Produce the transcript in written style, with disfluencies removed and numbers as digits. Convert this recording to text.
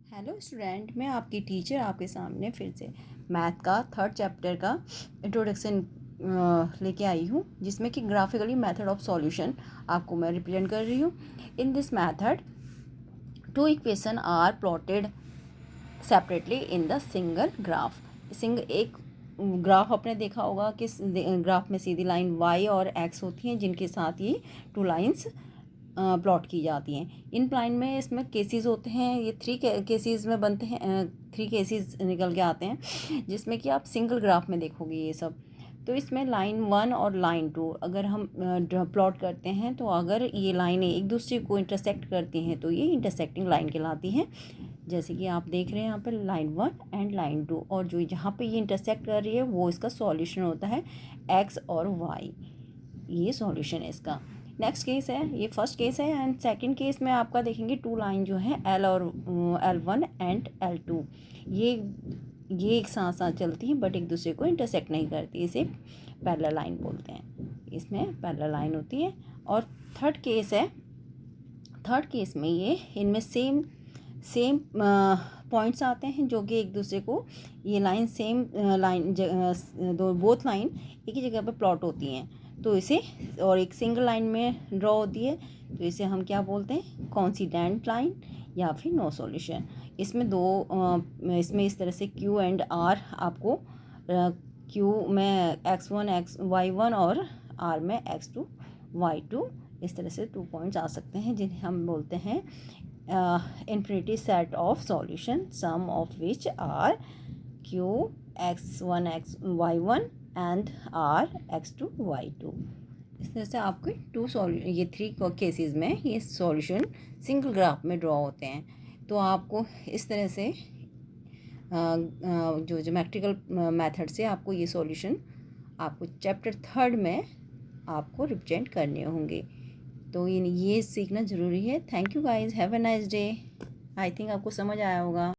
Hello student, मैं आपकी teacher आपके सामने फिर से मैथ का थर्ड चैप्टर का इंट्रोडक्शन लेके आई हूँ, जिसमें कि ग्राफिकली मेथड ऑफ सॉल्यूशन आपको मैं रिप्रेजेंट कर रही हूँ। In this method two equation are plotted separately in the single graph. एक ग्राफ आपने देखा होगा कि ग्राफ में सीधी लाइन y और x होती हैं, जिनके साथ ये टू लाइंस प्लॉट की जाती हैं। इन प्लाइन में इसमें केसेस होते हैं, ये थ्री केसेस में बनते हैं, थ्री केसेस निकल के आते हैं, जिसमें कि आप सिंगल ग्राफ में देखोगे ये सब। तो इसमें लाइन 1 और लाइन 2 अगर हम प्लॉट करते हैं, तो अगर ये लाइनें एक दूसरे को इंटरसेक्ट करती हैं तो ये इंटरसेक्टिंग लाइन कहलाती हैं। जैसे कि आप देख रहे हैं यहाँ पर लाइन 1 एंड लाइन 2, और जो जहाँ पे ये इंटरसेक्ट कर रही है वो इसका सॉल्यूशन होता है x और y। ये सॉल्यूशन है इसका। नेक्स्ट केस है, ये फर्स्ट केस है, एंड सेकंड केस में आपका देखेंगे टू लाइन जो है L और L1 एंड L2, ये एक साथ साथ चलती हैं बट एक दूसरे को इंटरसेक्ट नहीं करती, इसे पैरेलल लाइन बोलते हैं। इसमें पैरेलल लाइन होती है। और थर्ड केस है, थर्ड केस में ये इनमें सेम पॉइंट्स आते हैं, जो कि एक दूसरे को ये लाइन सेम लाइन दो बोथ लाइन एक ही जगह पर प्लॉट होती हैं, तो इसे और एक सिंगल लाइन में ड्रॉ होती है, तो इसे हम क्या बोलते हैं, कोइंसिडेंट लाइन या फिर नो सॉल्यूशन। इसमें इसमें इस तरह से Q एंड R आपको Q में x1 y1 और R में x2 y2, इस तरह से 2 पॉइंट्स आ सकते हैं, जिन्हें हम बोलते हैं infinity set of solution, sum of which are Q x1 y1 and R x2 y2। इस तरह से आपके ये थ्री केसेस में ये सॉल्यूशन सिंगल ग्राफ में ड्रॉ होते हैं। तो आपको इस तरह से जो ज्योमेट्रिकल मेथड से आपको ये सॉल्यूशन आपको चैप्टर थर्ड में आपको रिप्रेजेंट करने होंगे। तो ये सीखना ज़रूरी है। Thank you guys, have a nice day. I think आपको समझ आया होगा।